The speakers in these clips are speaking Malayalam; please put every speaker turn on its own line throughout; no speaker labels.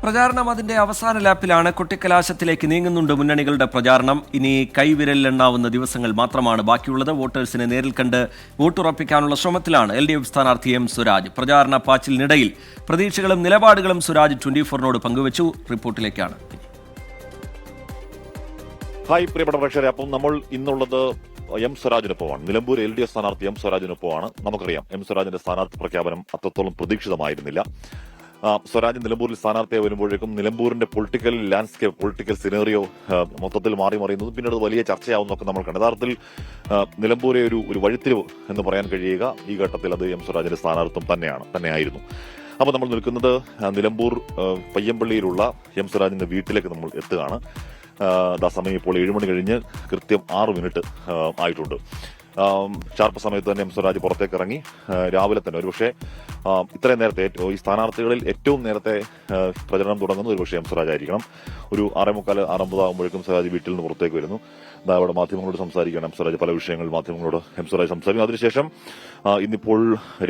പ്രചാരണം അതിന്റെ അവസാന ലാപ്പിലാണ്. കൊട്ടിക്കലാശത്തിലേക്ക് നീങ്ങുന്നുണ്ട് മുന്നണികളുടെ പ്രചാരണം. ഇനി കൈവിരലിലെണ്ണാവുന്ന ദിവസങ്ങൾ മാത്രമാണ് ബാക്കിയുള്ളത്. വോട്ടേഴ്സിനെ നേരിൽ കണ്ട് വോട്ടുറപ്പിക്കാനുള്ള ശ്രമത്തിലാണ് LDF സ്ഥാനാർത്ഥി എം സ്വരാജ്. പ്രചാരണ പാച്ചിലിനിടയിൽ പ്രതീക്ഷകളും നിലപാടുകളും സ്വരാജ് 24നോട് പങ്കുവച്ചു. റിപ്പോർട്ടിലേക്കാണ്.
ഹായ് പ്രിയപ്പെട്ട പ്രേക്ഷകരെ, അപ്പം നമ്മൾ ഇന്നുള്ളത് എം സ്വരാജിനൊപ്പമാണ്. നിലമ്പൂർ LDF സ്ഥാനാർത്ഥി എം സ്വരാജിനൊപ്പമാണ്. നമുക്കറിയാം എം സ്വരാജിന്റെ സ്ഥാനാർത്ഥി പ്രഖ്യാപനം അത്രത്തോളം പ്രതീക്ഷിതമായിരുന്നില്ല. സ്വരാജ് നിലമ്പൂരിൽ സ്ഥാനാർത്ഥിയായി വരുമ്പോഴേക്കും നിലമ്പൂരിന്റെ പൊളിറ്റിക്കൽ ലാൻഡ്സ്കേപ്പ്, പൊളിറ്റിക്കൽ സിനേറിയോ മൊത്തത്തിൽ മാറി മറിയുന്നതും പിന്നീട് വലിയ ചർച്ചയാവുന്നതൊക്കെ നമ്മൾ കണ്ടു. യഥാർത്ഥത്തിൽ നിലമ്പൂരെ ഒരു വഴിത്തിരിവ് എന്ന് പറയാൻ കഴിയുക ഈ ഘട്ടത്തിൽ അത് എം സ്വരാജിന്റെ സ്ഥാനാർത്ഥിത്വം തന്നെയായിരുന്നു. അപ്പോൾ നമ്മൾ നിൽക്കുന്നത് നിലമ്പൂർ പയ്യമ്പള്ളിയിലുള്ള എം സ്വരാജിന്റെ വീട്ടിലേക്ക് നമ്മൾ എത്തുകയാണ്. സമയം ഇപ്പോൾ 7 മണി കഴിഞ്ഞ് കൃത്യം 6 മിനിറ്റ് ആയിട്ടുണ്ട്. ഷാർപ്പ് സമയത്ത് തന്നെ എം സ്വരാജ് പുറത്തേക്ക് ഇറങ്ങി. രാവിലെ തന്നെ ഒരുപക്ഷെ ഇത്രയും നേരത്തെ ഈ സ്ഥാനാർത്ഥികളിൽ ഏറ്റവും നേരത്തെ പ്രചരണം തുടങ്ങുന്നത് ഒരുപക്ഷെ എം സ്വരാജ് ആയിരിക്കണം. ഒരു 6:45, 6:50 ആകുമ്പോഴേക്കും സ്വരാജ് വീട്ടിൽ നിന്ന് പുറത്തേക്ക് വരുന്നു. അവിടെ മാധ്യമങ്ങളോട് സംസാരിക്കുകയാണ് എം സ്വരാജ്. പല വിഷയങ്ങൾ മാധ്യമങ്ങളോട് എം സ്വരാജ് സംസാരിക്കും. അതിനുശേഷം ഇന്നിപ്പോൾ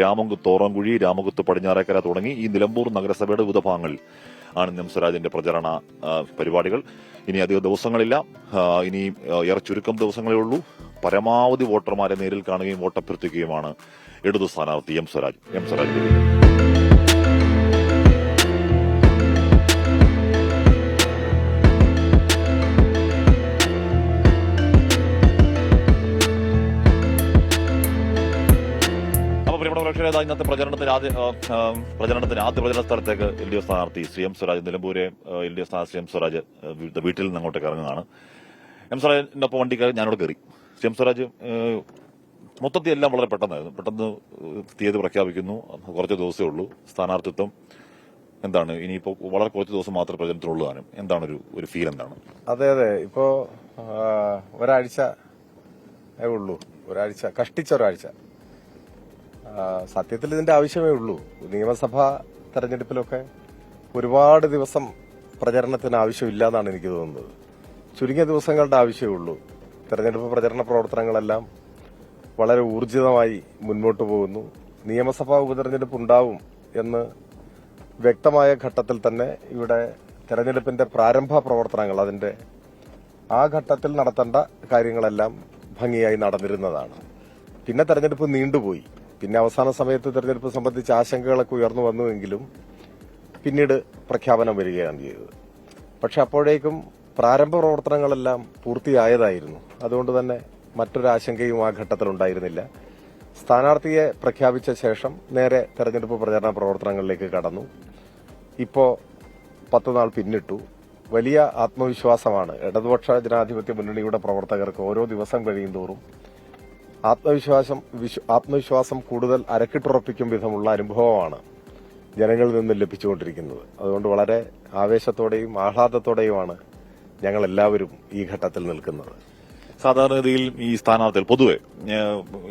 രാമംകുത്ത്, ഓറംകുഴി, രാമംകുത്ത്, പടിഞ്ഞാറേക്കര തുടങ്ങി ഈ നിലമ്പൂർ നഗരസഭയുടെ വിവിധ ഭാഗങ്ങളിൽ ആണ് എം സ്വരാജിന്റെ പ്രചരണ പരിപാടികൾ. ഇനി അധികം ദിവസങ്ങളില്ല. ഇനി ഏറെ ചുരുക്കം ദിവസങ്ങളേ ഉള്ളൂ. പരമാവധി വോട്ടർമാരെ നേരിൽ കാണുകയും വോട്ടഭ്യർത്ഥിക്കുകയുമാണ് ഇടതു സ്ഥാനാർത്ഥി എം സ്വരാജ്. ഇന്നത്തെ പ്രചരണത്തിന് ആദ്യ പ്രചരണ സ്ഥലത്തേക്ക് LDF സ്ഥാനാർത്ഥി ശ്രീ എം സ്വരാജ്, നിലമ്പൂരെ LDF സ്ഥാനാർത്ഥി ശ്രീ എം സ്വരാജ് വീട്ടിൽ നിന്ന് അങ്ങോട്ടേക്ക് ഇറങ്ങുകയാണ്. എം സ്വരാജിന്റെ ഒപ്പം വണ്ടിക്കാർ ഞാനോട് കയറി. ശ്രീ എം സ്വരാജ് മൊത്തത്തിൽ എല്ലാം വളരെ പെട്ടെന്ന് തീയതി പ്രഖ്യാപിക്കുന്നു. കുറച്ച് ദിവസമേ ഉള്ളൂ സ്ഥാനാർത്ഥിത്വം. എന്താണ് ഇനിയിപ്പോ വളരെ കുറച്ച് ദിവസം മാത്രമേ പ്രചരണത്തിനുള്ളൂ താനും. എന്താണ് ഒരു ഫീൽ എന്താണ്?
അതെ, ഇപ്പോ ഒരാഴ്ച ഉള്ളൂ. കഷ്ടിച്ച ഒരാഴ്ച. സത്യത്തിൽ ഇതിന്റെ ആവശ്യമേ ഉള്ളൂ. നിയമസഭാ തെരഞ്ഞെടുപ്പിലൊക്കെ ഒരുപാട് ദിവസം പ്രചരണത്തിന് ആവശ്യമില്ല എന്നാണ് എനിക്ക് തോന്നുന്നത്. ചുരുങ്ങിയ ദിവസങ്ങളുടെ ആവശ്യമേ ഉള്ളൂ. തെരഞ്ഞെടുപ്പ് പ്രചരണ പ്രവർത്തനങ്ങളെല്ലാം വളരെ ഊർജിതമായി മുന്നോട്ട് പോകുന്നു. നിയമസഭാ ഉപതെരഞ്ഞെടുപ്പ് ഉണ്ടാവും എന്ന് വ്യക്തമായ ഘട്ടത്തിൽ തന്നെ ഇവിടെ തെരഞ്ഞെടുപ്പിന്റെ പ്രാരംഭ പ്രവർത്തനങ്ങൾ, അതിന്റെ ആ ഘട്ടത്തിൽ നടത്തേണ്ട കാര്യങ്ങളെല്ലാം ഭംഗിയായി നടന്നിരുന്നതാണ്. പിന്നെ തെരഞ്ഞെടുപ്പ് നീണ്ടുപോയി. പിന്നെ അവസാന സമയത്ത് തെരഞ്ഞെടുപ്പ് സംബന്ധിച്ച് ആശങ്കകളൊക്കെ ഉയർന്നു വന്നുവെങ്കിലും പിന്നീട് പ്രഖ്യാപനം വരികയാണ് ചെയ്തത്. പക്ഷെ അപ്പോഴേക്കും പ്രാരംഭ പ്രവർത്തനങ്ങളെല്ലാം പൂർത്തിയായതായിരുന്നു. അതുകൊണ്ട് തന്നെ മറ്റൊരാശങ്കയും ആ ഘട്ടത്തിൽ ഉണ്ടായിരുന്നില്ല. സ്ഥാനാർത്ഥിയെ പ്രഖ്യാപിച്ച ശേഷം നേരെ തെരഞ്ഞെടുപ്പ് പ്രചരണ പ്രവർത്തനങ്ങളിലേക്ക് കടന്നു. ഇപ്പോ 10 നാൾ പിന്നിട്ടു. വലിയ ആത്മവിശ്വാസമാണ് ഇടതുപക്ഷ ജനാധിപത്യ മുന്നണിയുടെ പ്രവർത്തകർക്ക്. ഓരോ ദിവസം കഴിയുന്തോറും ആത്മവിശ്വാസം കൂടുതൽ അരക്കിട്ടുറപ്പിക്കും വിധമുള്ള അനുഭവമാണ് ജനങ്ങളിൽ നിന്ന് ലഭിച്ചുകൊണ്ടിരിക്കുന്നത്. അതുകൊണ്ട് വളരെ ആവേശത്തോടെയും ആഹ്ലാദത്തോടെയുമാണ് ഞങ്ങൾ എല്ലാവരും ഈ ഘട്ടത്തിൽ നിൽക്കുന്നത്.
സാധാരണഗതിയിൽ ഈ സ്ഥാനാർത്ഥികൾ പൊതുവെ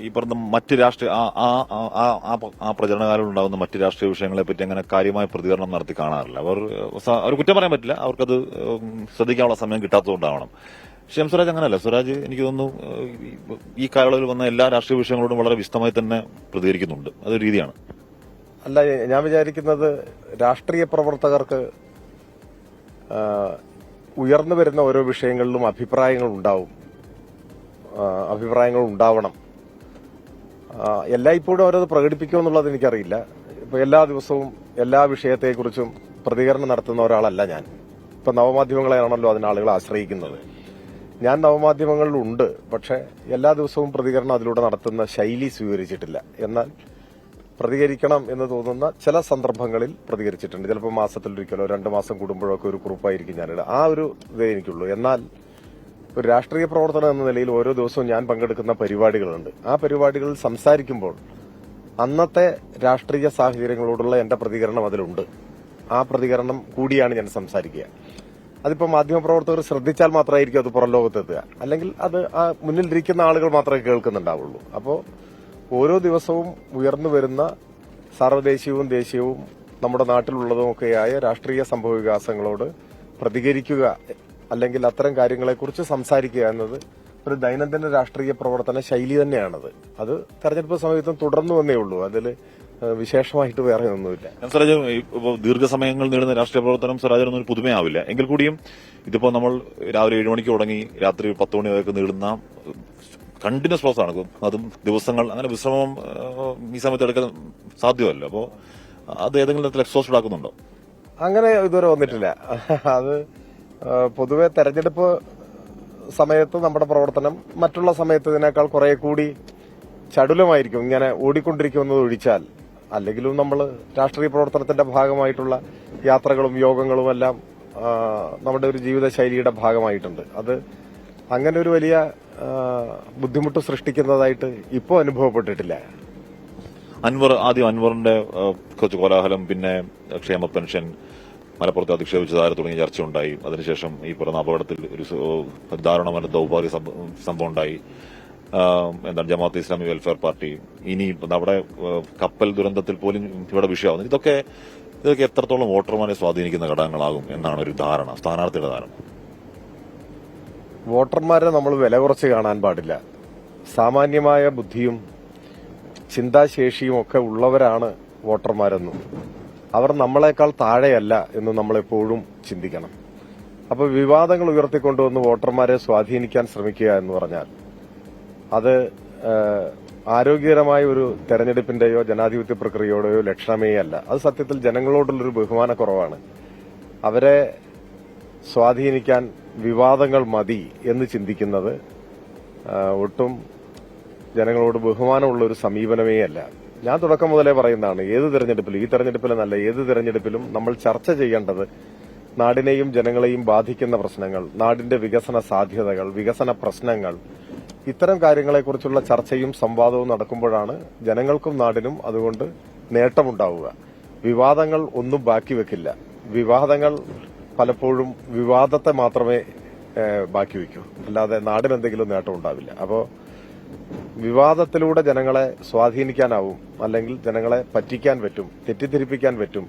ഈ പറഞ്ഞ മറ്റ് രാഷ്ട്രീയ ആ പ്രചരണകാലം ഉണ്ടാകുന്ന മറ്റ് രാഷ്ട്രീയ വിഷയങ്ങളെ പറ്റി അങ്ങനെ കാര്യമായ പ്രതികരണം നടത്തി കാണാറില്ല. അവർ കുറ്റം പറയാൻ പറ്റില്ല, അവർക്കത് ശ്രദ്ധിക്കാനുള്ള സമയം കിട്ടാത്തതുകൊണ്ടാവണം. പക്ഷേ എം സ്വരാജ് അങ്ങനെയല്ല. സ്വരാജ് എനിക്ക് തോന്നുന്നു ഈ കാലയളവിൽ വന്ന എല്ലാ രാഷ്ട്രീയ വിഷയങ്ങളോടും വളരെ വിശദമായി തന്നെ പ്രതികരിക്കുന്നുണ്ട്. അതൊരു രീതിയാണ്.
അല്ല, ഞാൻ വിചാരിക്കുന്നത് രാഷ്ട്രീയ പ്രവർത്തകർക്ക് ഉയർന്നു വരുന്ന ഓരോ വിഷയങ്ങളിലും അഭിപ്രായങ്ങൾ ഉണ്ടാവണം. എല്ലായ്പ്പോഴും അവരത് പ്രകടിപ്പിക്കുമെന്നുള്ളത് എനിക്കറിയില്ല. ഇപ്പൊ എല്ലാ ദിവസവും എല്ലാ വിഷയത്തെക്കുറിച്ചും പ്രതികരണം നടത്തുന്ന ഒരാളല്ല ഞാൻ. ഇപ്പൊ നവമാധ്യമങ്ങളെയാണല്ലോ അതിനാളുകൾ ആശ്രയിക്കുന്നത്. ഞാൻ നവമാധ്യമങ്ങളിലുണ്ട്, പക്ഷെ എല്ലാ ദിവസവും പ്രതികരണം അതിലൂടെ നടത്തുന്ന ശൈലി സ്വീകരിച്ചിട്ടില്ല. എന്നാൽ പ്രതികരിക്കണം എന്ന് തോന്നുന്ന ചില സന്ദർഭങ്ങളിൽ പ്രതികരിച്ചിട്ടുണ്ട്. ചിലപ്പോൾ മാസത്തിലൊരിക്കലോ 2 മാസം കൂടുമ്പോഴൊക്കെ ഒരു കുറിപ്പായിരിക്കും ഞാനിടുക. ആ ഒരു ഇതേ എനിക്കുള്ളൂ. എന്നാൽ ഒരു രാഷ്ട്രീയ പ്രവർത്തനം എന്ന നിലയിൽ ഓരോ ദിവസവും ഞാൻ പങ്കെടുക്കുന്ന പരിപാടികളുണ്ട്. ആ പരിപാടികളിൽ സംസാരിക്കുമ്പോൾ അന്നത്തെ രാഷ്ട്രീയ സാഹചര്യങ്ങളോടുള്ള എന്റെ പ്രതികരണം അതിലുണ്ട്. ആ പ്രതികരണം കൂടിയാണ് ഞാൻ സംസാരിക്കുക. അതിപ്പോ മാധ്യമപ്രവർത്തകർ ശ്രദ്ധിച്ചാൽ മാത്രമായിരിക്കും അത് പുറം ലോകത്തെത്തുക. അല്ലെങ്കിൽ അത് ആ മുന്നിലിരിക്കുന്ന ആളുകൾ മാത്രമേ കേൾക്കുന്നുണ്ടാവുള്ളൂ. അപ്പോൾ ഓരോ ദിവസവും ഉയർന്നു വരുന്ന സാർവദേശീയവും ദേശീയവും നമ്മുടെ നാട്ടിലുള്ളതുമൊക്കെയായ രാഷ്ട്രീയ സംഭവവികാസങ്ങളോട് പ്രതികരിക്കുക, അല്ലെങ്കിൽ അത്തരം കാര്യങ്ങളെക്കുറിച്ച് സംസാരിക്കുക എന്നത് ഒരു ദൈനംദിന രാഷ്ട്രീയ പ്രവർത്തന ശൈലി തന്നെയാണത്. അത് തെരഞ്ഞെടുപ്പ് സമയത്തും തുടർന്നു വന്നേ ഉള്ളൂ. അതിൽ വിശേഷമായിട്ട് വേറെ ഒന്നുമില്ല.
സ്വരാജ്, ഇപ്പോൾ ദീർഘസമയങ്ങൾ നീളുന്ന രാഷ്ട്രീയ പ്രവർത്തനം സ്വരാജിനൊന്നും ഒരു പുതുമയാവില്ല. എങ്കിൽ കൂടിയും ഇതിപ്പോ നമ്മൾ രാവിലെ 7 മണിക്ക് തുടങ്ങി രാത്രി 10 മണി വരെയൊക്കെ നീളുന്ന കണ്ടിന്യൂസ് പ്രോസസ് ആണ്. അതും ദിവസങ്ങൾ, അങ്ങനെ വിശ്രമം ഈ സമയത്ത് എടുക്കാൻ സാധ്യമല്ല. അപ്പോൾ അത് ഏതെങ്കിലും തരത്തിൽ എക്സോസ്റ്റഡ് ആക്കുന്നുണ്ടോ?
അങ്ങനെ ഇതുവരെ വന്നിട്ടില്ല. അത് പൊതുവെ തെരഞ്ഞെടുപ്പ് സമയത്ത് നമ്മുടെ പ്രവർത്തനം മറ്റുള്ള സമയത്തതിനേക്കാൾ കുറെ കൂടി ചടുലമായിരിക്കും, ഇങ്ങനെ ഓടിക്കൊണ്ടിരിക്കുമെന്നത് ഒഴിച്ചാൽ. അല്ലെങ്കിലും നമ്മൾ രാഷ്ട്രീയ പ്രവർത്തനത്തിന്റെ ഭാഗമായിട്ടുള്ള യാത്രകളും യോഗങ്ങളും എല്ലാം നമ്മുടെ ഒരു ജീവിതശൈലിയുടെ ഭാഗമായിട്ടുണ്ട്. അത് അങ്ങനെ ഒരു വലിയ ബുദ്ധിമുട്ട് സൃഷ്ടിക്കുന്നതായിട്ട് ഇപ്പോൾ അനുഭവപ്പെട്ടിട്ടില്ല.
ആദ്യം അൻവറിന്റെ കുറച്ച് കോലാഹലം, പിന്നെ ക്ഷേമ പെൻഷൻ, മലപ്പുറത്ത് അധിക്ഷേപിച്ച താരം തുടങ്ങിയ ചർച്ചയുണ്ടായി. അതിനുശേഷം ഈ പറഞ്ഞ അപകടത്തിൽ ഒരു ദാരുണമായ ദൌർഭാഗ്യ സംഭവം ഉണ്ടായി. എന്താണ് ജമാഅത്ത് ഇസ്ലാമി വെൽഫെയർ പാർട്ടി, ഇനി നമ്മുടെ കപ്പൽ ദുരന്തത്തിൽ പോലും ഇവിടെ വിഷയമാവുന്നു. ഇതൊക്കെ എത്രത്തോളം വോട്ടർമാരെ സ്വാധീനിക്കുന്ന ഘടകങ്ങളാകും എന്നാണ് ഒരു ധാരണ, സ്ഥാനാർത്ഥിയുടെ ധാരണ?
വോട്ടർമാരെ നമ്മൾ വില കുറച്ച് കാണാൻ പാടില്ല. സാമാന്യമായ ബുദ്ധിയും ചിന്താശേഷിയും ഒക്കെ ഉള്ളവരാണ് വോട്ടർമാരെന്നും അവർ നമ്മളെക്കാൾ താഴെയല്ല എന്ന് നമ്മളെപ്പോഴും ചിന്തിക്കണം. അപ്പൊ വിവാദങ്ങൾ ഉയർത്തിക്കൊണ്ടുവന്ന് വോട്ടർമാരെ സ്വാധീനിക്കാൻ ശ്രമിക്കുക എന്ന് പറഞ്ഞാൽ അത് ആരോഗ്യകരമായ ഒരു തെരഞ്ഞെടുപ്പിന്റെയോ ജനാധിപത്യ പ്രക്രിയയോടെയോ ലക്ഷണമേ അല്ല. അത് സത്യത്തിൽ ജനങ്ങളോടുള്ളൊരു ബഹുമാനക്കുറവാണ്. അവരെ സ്വാധീനിക്കാൻ വിവാദങ്ങൾ മതി എന്ന് ചിന്തിക്കുന്നത് ഒട്ടും ജനങ്ങളോട് ബഹുമാനമുള്ള ഒരു സമീപനമേ അല്ല. ഞാൻ തുടക്കം മുതലേ പറയുന്നതാണ്, ഏത് തെരഞ്ഞെടുപ്പിലും, ഈ തെരഞ്ഞെടുപ്പിലെന്നല്ല ഏത് തെരഞ്ഞെടുപ്പിലും നമ്മൾ ചർച്ച ചെയ്യേണ്ടത് നാടിനെയും ജനങ്ങളെയും ബാധിക്കുന്ന പ്രശ്നങ്ങൾ, നാടിന്റെ വികസന സാധ്യതകൾ, വികസന പ്രശ്നങ്ങൾ, ഇത്തരം കാര്യങ്ങളെക്കുറിച്ചുള്ള ചർച്ചയും സംവാദവും നടക്കുമ്പോഴാണ് ജനങ്ങൾക്കും നാടിനും അതുകൊണ്ട് നേട്ടമുണ്ടാവുക. വിവാദങ്ങൾ ഒന്നും ബാക്കി വെക്കില്ല. വിവാദങ്ങൾ പലപ്പോഴും വിവാദത്തെ മാത്രമേ ബാക്കി വയ്ക്കൂ, അല്ലാതെ നാടിനെന്തെങ്കിലും നേട്ടം ഉണ്ടാവില്ല. അപ്പോൾ വിവാദത്തിലൂടെ ജനങ്ങളെ സ്വാധീനിക്കാനാവും, അല്ലെങ്കിൽ ജനങ്ങളെ പറ്റിക്കാൻ പറ്റും, തെറ്റിദ്ധരിപ്പിക്കാൻ പറ്റും,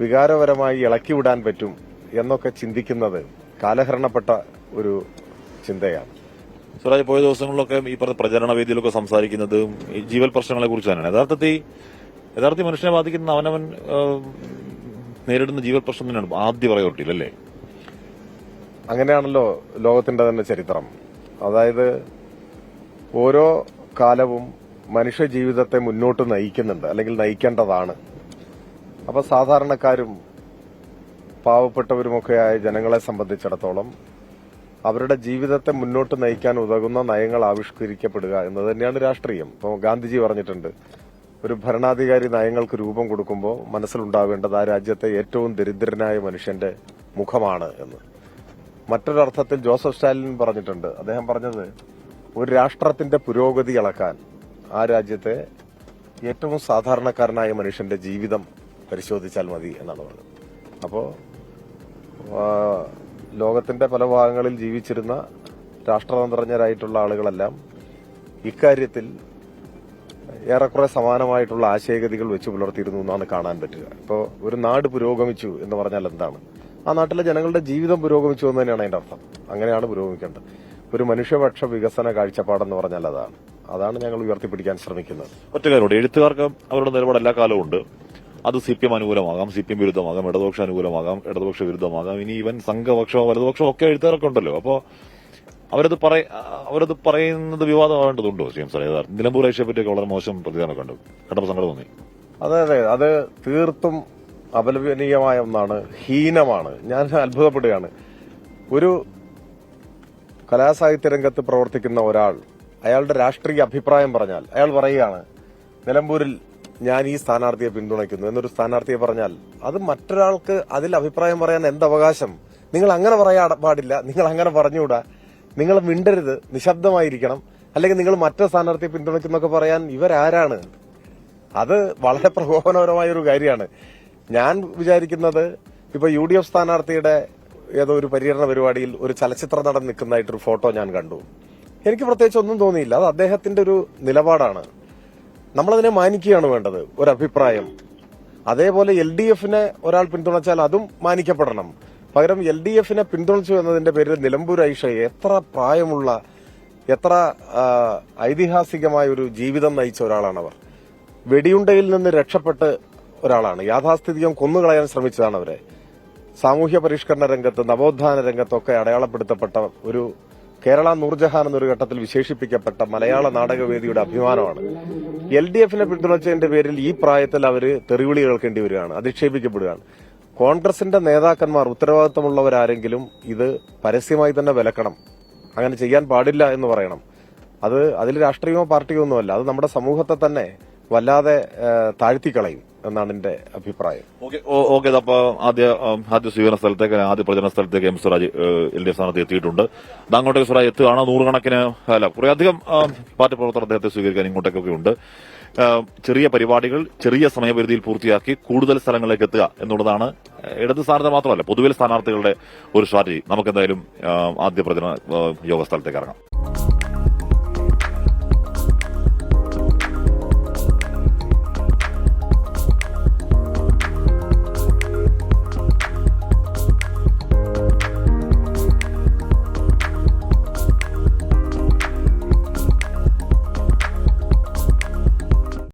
വികാരപരമായി ഇളക്കിവിടാൻ പറ്റും എന്നൊക്കെ ചിന്തിക്കുന്നത് കാലഹരണപ്പെട്ട ഒരു ചിന്തയാണ്.
സ്വരാജ്, പോയ ദിവസങ്ങളിലൊക്കെ ഈ പറഞ്ഞ പ്രചരണ വേദിയിലൊക്കെ സംസാരിക്കുന്നത് ഈ ജീവൽ പ്രശ്നങ്ങളെ കുറിച്ച് തന്നെയാണ്. യഥാർത്ഥത്തിൽ മനുഷ്യനെ ബാധിക്കുന്ന അവനവൻ നേരിടുന്ന ജീവൽ പ്രശ്നം തന്നെയാണ് ആദ്യ പ്രയോറിറ്റിയിലല്ലേ?
അങ്ങനെയാണല്ലോ ലോകത്തിന്റെ തന്നെ ചരിത്രം. അതായത് ഓരോ കാലവും മനുഷ്യ ജീവിതത്തെ മുന്നോട്ട് നയിക്കുന്നുണ്ട്, അല്ലെങ്കിൽ നയിക്കേണ്ടതാണ്. അപ്പൊ സാധാരണക്കാരും പാവപ്പെട്ടവരുമൊക്കെയായ ജനങ്ങളെ സംബന്ധിച്ചിടത്തോളം അവരുടെ ജീവിതത്തെ മുന്നോട്ട് നയിക്കാൻ ഉതകുന്ന നയങ്ങൾ ആവിഷ്കരിക്കപ്പെടുക എന്നത് തന്നെയാണ് രാഷ്ട്രീയം. ഇപ്പോൾ ഗാന്ധിജി പറഞ്ഞിട്ടുണ്ട്, ഒരു ഭരണാധികാരി നയങ്ങൾക്ക് രൂപം കൊടുക്കുമ്പോൾ മനസ്സിലുണ്ടാവേണ്ടത് ആ രാജ്യത്തെ ഏറ്റവും ദരിദ്രനായ മനുഷ്യന്റെ മുഖമാണ് എന്ന്. മറ്റൊരർത്ഥത്തിൽ ജോസഫ് സ്റ്റാലിൻ പറഞ്ഞിട്ടുണ്ട്. അദ്ദേഹം പറഞ്ഞത്, ഒരു രാഷ്ട്രത്തിന്റെ പുരോഗതി അളക്കാൻ ആ രാജ്യത്തെ ഏറ്റവും സാധാരണക്കാരനായ മനുഷ്യന്റെ ജീവിതം പരിശോധിച്ചാൽ മതി എന്നാണ് പറഞ്ഞത്. അപ്പോ ലോകത്തിന്റെ പല ഭാഗങ്ങളിൽ ജീവിച്ചിരുന്ന രാഷ്ട്രതന്ത്രജ്ഞരായിട്ടുള്ള ആളുകളെല്ലാം ഇക്കാര്യത്തിൽ ഏറെക്കുറെ സമാനമായിട്ടുള്ള ആശയഗതികൾ വെച്ച് പുലർത്തിയിരുന്നു എന്നാണ് കാണാൻ പറ്റുക. ഇപ്പോൾ ഒരു നാട് പുരോഗമിച്ചു എന്ന് പറഞ്ഞാൽ എന്താണ്? ആ നാട്ടിലെ ജനങ്ങളുടെ ജീവിതം പുരോഗമിച്ചു എന്ന് തന്നെയാണ് അതിന്റെ അർത്ഥം. അങ്ങനെയാണ് പുരോഗമിക്കേണ്ടത്. ഒരു മനുഷ്യപക്ഷ വികസന കാഴ്ചപ്പാടെന്ന് പറഞ്ഞാൽ അതാണ് ഞങ്ങൾ ഉയർത്തിപ്പിടിക്കാൻ ശ്രമിക്കുന്നത്.
ഒറ്റക്കാരോട് എഴുത്തുകാർക്ക് അവരുടെ നിലപാട് എല്ലാ കാലവും ഉണ്ട്. അത് CPM അനുകൂലമാകാം, CPM വിരുദ്ധമാകാം, ഇടതുപക്ഷ അനുകൂലമാകാം, ഇടതുപക്ഷ വിരുദ്ധമാകാം, ഇനി ഈവൻ സംഘപക്ഷമോ വലതുപക്ഷമോ ഒക്കെ എഴുത്തുകാരൊക്കെ ഉണ്ടല്ലോ. അപ്പോൾ അവരത് പറയുന്നത് വിവാദമാവേണ്ടതുണ്ടോ? CM സാർ, നിലമ്പൂർ ഐശ്വര്യെ പറ്റിയൊക്കെ വളരെ മോശം പ്രതികരണമൊക്കെ ഉണ്ട്, കണ്ടപ്പോൾ സങ്കടം തോന്നി.
അതെ, അത് തീർത്തും അപലപനീയമായ ഒന്നാണ്, ഹീനമാണ്. ഞാൻ അത്ഭുതപ്പെടുകയാണ്. ഒരു കലാസാഹിത്യ രംഗത്ത് പ്രവർത്തിക്കുന്ന ഒരാൾ അയാളുടെ രാഷ്ട്രീയ അഭിപ്രായം പറഞ്ഞാൽ അയാൾ പറയുകയാണ്, നിലമ്പൂരിൽ ഞാൻ ഈ സ്ഥാനാർത്ഥിയെ പിന്തുണയ്ക്കുന്നു എന്നൊരു സ്ഥാനാർത്ഥിയെ പറഞ്ഞാൽ അത് മറ്റൊരാൾക്ക് അതിൽ അഭിപ്രായം പറയാൻ എന്തവകാശം? നിങ്ങൾ അങ്ങനെ പറയാൻ പാടില്ല, നിങ്ങൾ അങ്ങനെ പറഞ്ഞുകൂടാ, നിങ്ങൾ മിണ്ടരുത്, നിശബ്ദമായിരിക്കണം, അല്ലെങ്കിൽ നിങ്ങൾ മറ്റേ സ്ഥാനാർത്ഥിയെ പിന്തുണയ്ക്കുന്നൊക്കെ പറയാൻ ഇവരാരാണ്? അത് വളരെ പ്രകോപനപരമായ ഒരു കാര്യമാണ്. ഞാൻ വിചാരിക്കുന്നത്, ഇപ്പൊ UDF സ്ഥാനാർത്ഥിയുടെ ഏതോ ഒരു പര്യടന പരിപാടിയിൽ ഒരു ചലച്ചിത്ര നടൻ നിൽക്കുന്നതായിട്ടൊരു ഫോട്ടോ ഞാൻ കണ്ടു. എനിക്ക് പ്രത്യേകിച്ച് ഒന്നും തോന്നിയില്ല. അത് അദ്ദേഹത്തിന്റെ ഒരു നിലപാടാണ്. നമ്മളതിനെ മാനിക്കുകയാണ് വേണ്ടത്, ഒരു അഭിപ്രായം. അതേപോലെ LDFനെ ഒരാൾ പിന്തുണച്ചാൽ അതും മാനിക്കപ്പെടണം. പകരം LDFനെ പിന്തുണച്ചു എന്നതിന്റെ പേരിൽ നിലമ്പൂർ ഐഷയെ, എത്ര പ്രായമുള്ള, എത്ര ഐതിഹാസികമായ ഒരു ജീവിതം നയിച്ച ഒരാളാണവർ. വെടിയുണ്ടയിൽ നിന്ന് രക്ഷപ്പെട്ട് ഒരാളാണ്. യാഥാസ്ഥിതികം കൊന്നുകളയാൻ ശ്രമിച്ചതാണ് അവരെ. സാമൂഹ്യ പരിഷ്കരണ രംഗത്ത്, നവോത്ഥാന രംഗത്തൊക്കെ അടയാളപ്പെടുത്തപ്പെട്ട ഒരു കേരള നൂർജഹാൻ എന്നൊരു ഘട്ടത്തിൽ വിശേഷിപ്പിക്കപ്പെട്ട മലയാള നാടകവേദിയുടെ അഭിമാനമാണ്. LDF-നെ പിന്തുണച്ചതിന്റെ പേരിൽ ഈ പ്രായത്തിൽ അവര് തെറിവിളി കേൾക്കേണ്ടി വരികയാണ്, അധിക്ഷേപിക്കപ്പെടുകയാണ്. കോൺഗ്രസിന്റെ നേതാക്കന്മാർ, ഉത്തരവാദിത്തമുള്ളവരാരെങ്കിലും ഇത് പരസ്യമായി തന്നെ വിലക്കണം. അങ്ങനെ ചെയ്യാൻ പാടില്ല എന്ന് പറയണം. അതിൽ രാഷ്ട്രീയമോ പാർട്ടിയോ ഒന്നുമല്ല, അത് നമ്മുടെ സമൂഹത്തെ തന്നെ വല്ലാതെ താഴ്ത്തിക്കളയും എന്നാണ് എന്റെ അഭിപ്രായം.
ഓക്കെ. അപ്പൊ ആദ്യ സ്വീകരണ സ്ഥലത്തേക്ക്, ആദ്യ പ്രചരണ സ്ഥലത്തേക്ക് എം സ്വരാജ് LDF സ്ഥാനത്ത് എത്തിയിട്ടുണ്ട്. അങ്ങോട്ടേക്ക് സ്വരാജ് എത്തുകയാണ്. നൂറുകണക്കിന് കുറെ അധികം പാർട്ടി പ്രവർത്തകർ അദ്ദേഹത്തെ സ്വീകരിക്കാൻ ഇങ്ങോട്ടേക്കൊക്കെ ഉണ്ട്. ചെറിയ പരിപാടികൾ ചെറിയ സമയപരിധിയിൽ പൂർത്തിയാക്കി കൂടുതൽ സ്ഥലങ്ങളിലേക്ക് എത്തുക എന്നുള്ളതാണ് ഇടത് സ്ഥാനാർത്ഥി മാത്രമല്ല പൊതുവിൽ സ്ഥാനാർത്ഥികളുടെ ഒരു സ്ട്രാറ്റജി. നമുക്കെന്തായാലും ആദ്യ പ്രചരണ യോഗ സ്ഥലത്തേക്ക് ഇറങ്ങാം.